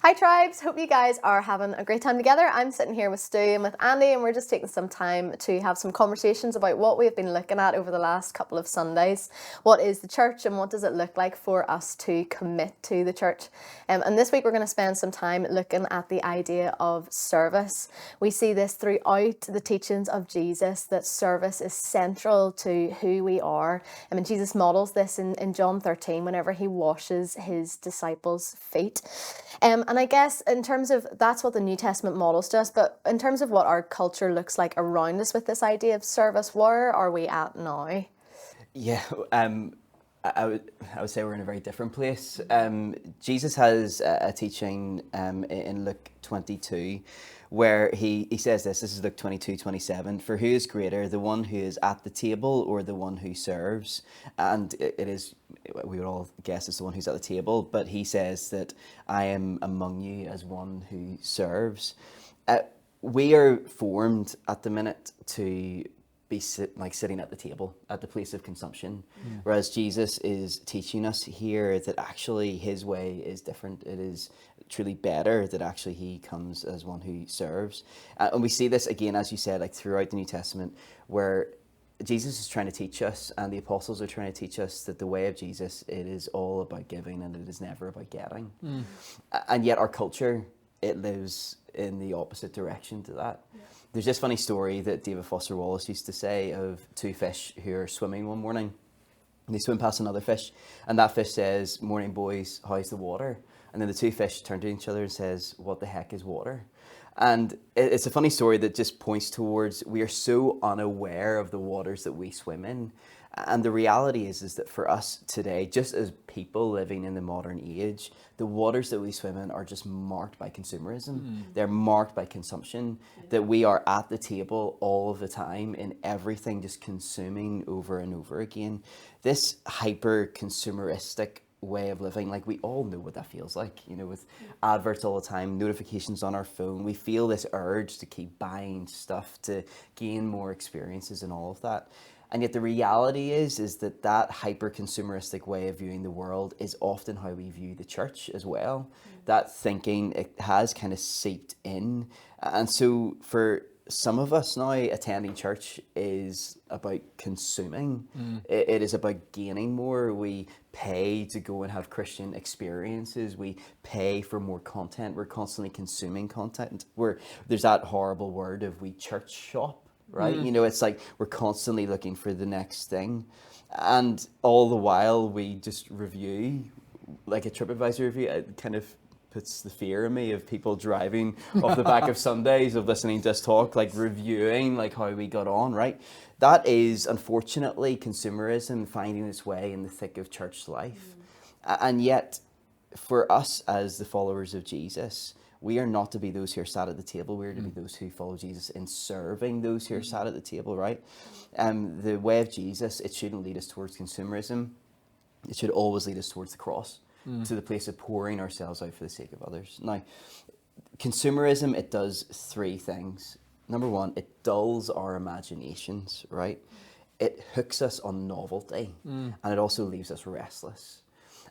Hi tribes, hope you guys are having a great time together. I'm sitting here with Stu and with Andy, and we're just taking some time to have some conversations about what we've been looking at over the last couple of Sundays. What is the church and what does it look like for us to commit to the church? And this week we're going to spend some time looking at the idea of service. We see this throughout the teachings of Jesus, that service is central to who we are. I mean, Jesus models this in John 13 whenever he washes his disciples' feet. And I guess in terms of, that's what the New Testament models to us, but in terms of what our culture looks like around us with this idea of service, where are we at now? Yeah, I would say we're in a very different place. Jesus has a teaching in Luke 22 where he says this is Luke 22:27, for who is greater, the one who is at the table or the one who serves? And it is, we would all guess it's the one who's at the table, but he says that I am among you as one who serves. We are formed at the minute to be sitting at the table, at the place of consumption. Whereas Jesus is teaching us here that actually his way is different. It is truly better that actually he comes as one who serves. And we see this again, as you said, like throughout the New Testament, where Jesus is trying to teach us and the apostles are trying to teach us that the way of Jesus, it is all about giving and it is never about getting. And yet our culture, it lives in the opposite direction to that. There's this funny story that David Foster Wallace used to say of two fish who are swimming one morning. And they swim past another fish, and that fish says, "Morning, boys, how's the water?" And then the two fish turn to each other and says, "What the heck is water?" And it's a funny story that just points towards we are so unaware of the waters that we swim in. And the reality is that for us today, just as people living in the modern age, the waters that we swim in are just marked by consumerism. They're marked by consumption, that we are at the table all of the time in everything, just consuming over and over again. This hyper consumeristic way of living, like we all know what that feels like, you know, with adverts all the time, notifications on our phone, we feel this urge to keep buying stuff to gain more experiences and all of that. And yet the reality is that hyper-consumeristic way of viewing the world is often how we view the church as well. That thinking, it has kind of seeped in. And so for some of us now, attending church is about consuming. It is about gaining more. We pay to go and have Christian experiences. We pay for more content. We're constantly consuming content. There's that horrible word of we church shop. Right? You know, it's like we're constantly looking for the next thing. And all the while we just review, like a TripAdvisor review, it kind of puts the fear in me of people driving off the back of Sundays, of listening to us talk, like reviewing like how we got on, right? That is unfortunately consumerism finding its way in the thick of church life. And yet for us as the followers of Jesus, we are not to be those who are sat at the table. We are to be those who follow Jesus in serving those who are sat at the table, right? The way of Jesus, it shouldn't lead us towards consumerism. It should always lead us towards the cross, to the place of pouring ourselves out for the sake of others. Now, consumerism, it does three things. Number one, it dulls our imaginations, right? It hooks us on novelty, and it also leaves us restless.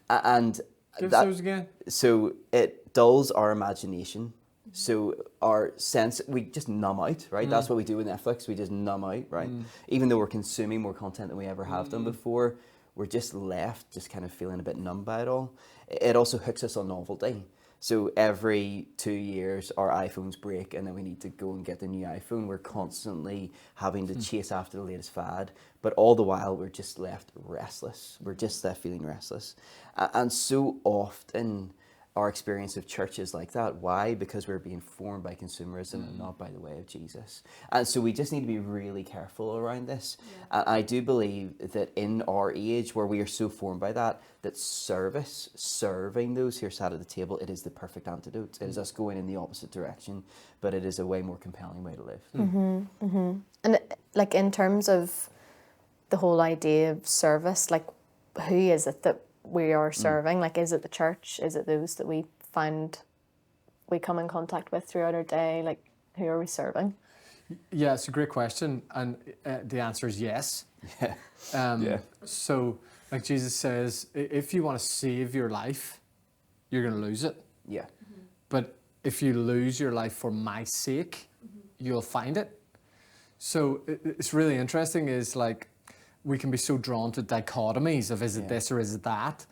And give those again. So it dulls our imagination. So our sense, we just numb out, right? That's what we do with Netflix. We just numb out, right? Even though we're consuming more content than we ever have done before, we're just left just kind of feeling a bit numb by it all. It also hooks us on novelty. So every 2 years, our iPhones break and then we need to go and get the new iPhone. We're constantly having to chase after the latest fad. But all the while, we're just left restless. We're just left feeling restless. And so often, our experience of church is like that. Why? Because we're being formed by consumerism and not by the way of Jesus. And so we just need to be really careful around this. And I do believe that in our age where we are so formed by that service, serving those who are sat at the table, it is the perfect antidote. It is us going in the opposite direction, but it is a way more compelling way to live. And like in terms of the whole idea of service, like who is it that we are serving? Like, is it the church? Is it those that we come in contact with throughout our day? Like, who are we serving? Yeah, it's a great question, and the answer is yes. So, like Jesus says, if you want to save your life, you're going to lose it. Yeah. but if you lose your life for my sake, you'll find it. So it's really interesting is like, we can be so drawn to dichotomies of is it this or is it that?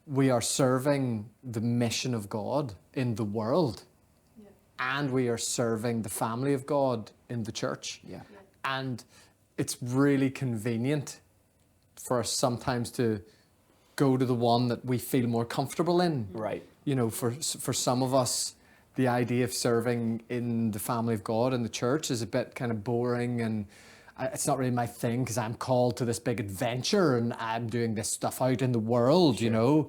We are serving the mission of God in the world, and we are serving the family of God in the church. And it's really convenient for us sometimes to go to the one that we feel more comfortable in. Right. You know, for some of us, the idea of serving in the family of God in the church is a bit kind of boring, and it's not really my thing because I'm called to this big adventure and I'm doing this stuff out in the world, you know.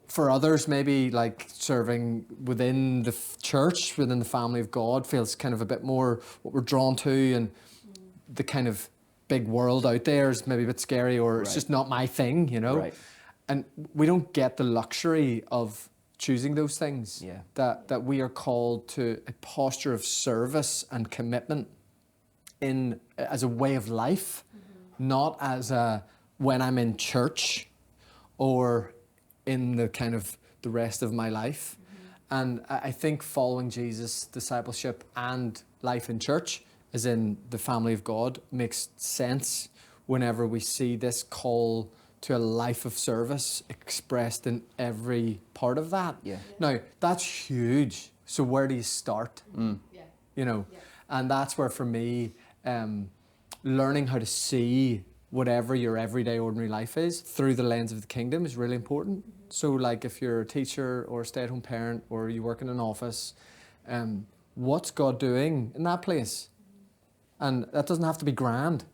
For others, maybe like serving within the church, within the family of God feels kind of a bit more what we're drawn to, and the kind of big world out there is maybe a bit scary, or it's just not my thing, you know. And we don't get the luxury of choosing those things. That we are called to a posture of service and commitment as a way of life, not as a when I'm in church or in the kind of the rest of my life. And I think following Jesus' discipleship and life in church, as in the family of God, makes sense whenever we see this call to a life of service expressed in every part of that. Now, that's huge. So where do you start? You know, and that's where for me, learning how to see whatever your everyday ordinary life is through the lens of the kingdom is really important. So like if you're a teacher or a stay-at-home parent or you work in an office, what's God doing in that place? And that doesn't have to be grand.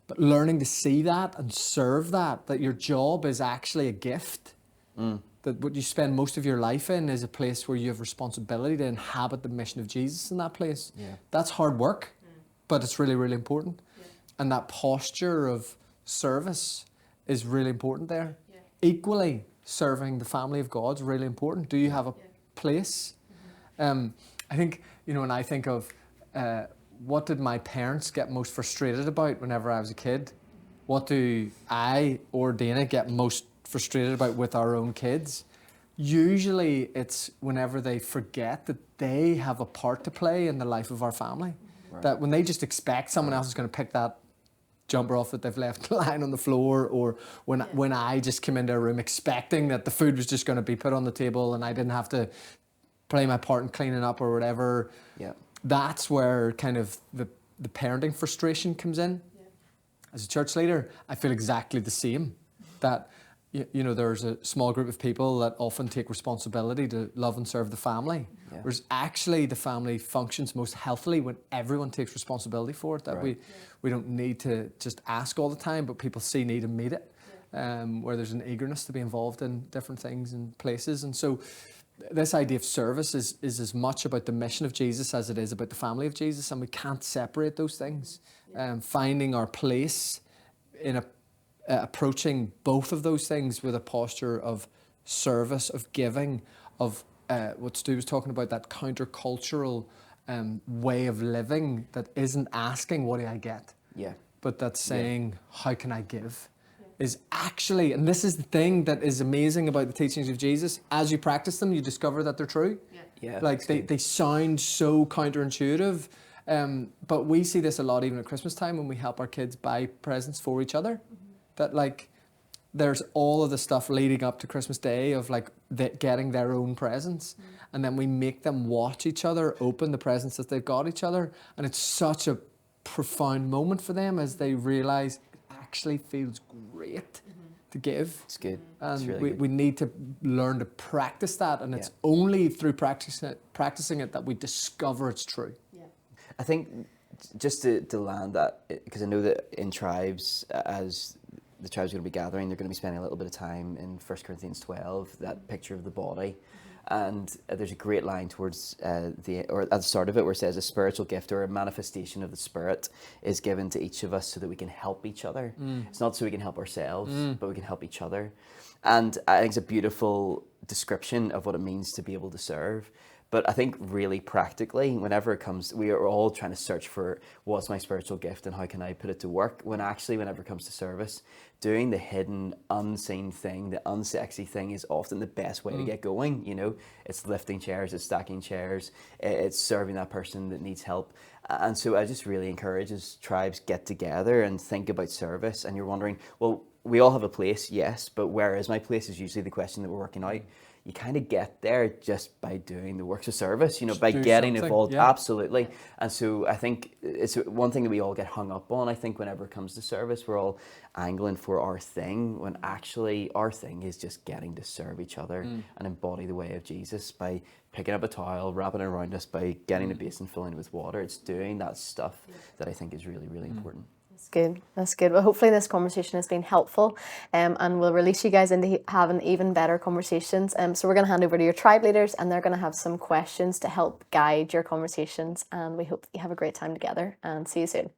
But learning to see that and serve that your job is actually a gift. That what you spend most of your life in is a place where you have responsibility to inhabit the mission of Jesus in that place. That's hard work, but it's really, really important. And that posture of service is really important there. Equally, serving the family of God is really important. Do you have a place? I think, you know, when I think of what did my parents get most frustrated about whenever I was a kid? What do I or Dana get most frustrated about with our own kids? Usually it's whenever they forget that they have a part to play in the life of our family. That when they just expect someone else is going to pick that jumper off that they've left lying on the floor, or when I just came into a room expecting that the food was just going to be put on the table and I didn't have to play my part in cleaning up or whatever. That's where kind of the parenting frustration comes in. As a church leader, I feel exactly the same. That, you know, there's a small group of people that often take responsibility to love and serve the family. Whereas actually the family functions most healthily when everyone takes responsibility for it. That we don't need to just ask all the time, but people see need and meet it. Where there's an eagerness to be involved in different things and places. And so this idea of service is as much about the mission of Jesus as it is about the family of Jesus, and we can't separate those things. Finding our place in approaching both of those things with a posture of service, of giving, of what Stu was talking about, that countercultural way of living that isn't asking, what do I get? But that's saying, how can I give? Is actually, and this is the thing that is amazing about the teachings of Jesus, as you practice them, you discover that they're true. Like they sound so counterintuitive, but we see this a lot even at Christmas time when we help our kids buy presents for each other. That like, there's all of the stuff leading up to Christmas Day of like getting their own presents, and then we make them watch each other open the presents that they've got each other, and it's such a profound moment for them as they realize actually feels great to give. It's good. And it's really we need to learn to practice that, and it's only through practicing it that we discover it's true. I think just to land that, because I know that in tribes, as the tribes are going to be gathering, they're going to be spending a little bit of time in 1 Corinthians 12, that picture of the body. And there's a great line towards at the start of it where it says a spiritual gift or a manifestation of the Spirit is given to each of us so that we can help each other. It's not so we can help ourselves, but we can help each other. And I think it's a beautiful description of what it means to be able to serve. But I think really practically, whenever it comes, we are all trying to search for what's my spiritual gift and how can I put it to work, when actually whenever it comes to service, doing the hidden, unseen thing, the unsexy thing is often the best way to get going. You know, it's lifting chairs, it's stacking chairs, it's serving that person that needs help. And so I just really encourage as tribes get together and think about service. And you're wondering, well, we all have a place, yes, but where is my place is usually the question that we're working out. You kind of get there just by doing the works of service, you know, by getting involved. Yeah. Absolutely. And so I think it's one thing that we all get hung up on. I think whenever it comes to service, we're all angling for our thing, when actually our thing is just getting to serve each other and embody the way of Jesus by picking up a towel, wrapping it around us, by getting a basin, filling it with water. It's doing that stuff that I think is really, really important. That's good. That's good. Well, hopefully this conversation has been helpful, and we'll release you guys into having even better conversations. So we're going to hand over to your tribe leaders, and they're going to have some questions to help guide your conversations. And we hope that you have a great time together, and see you soon.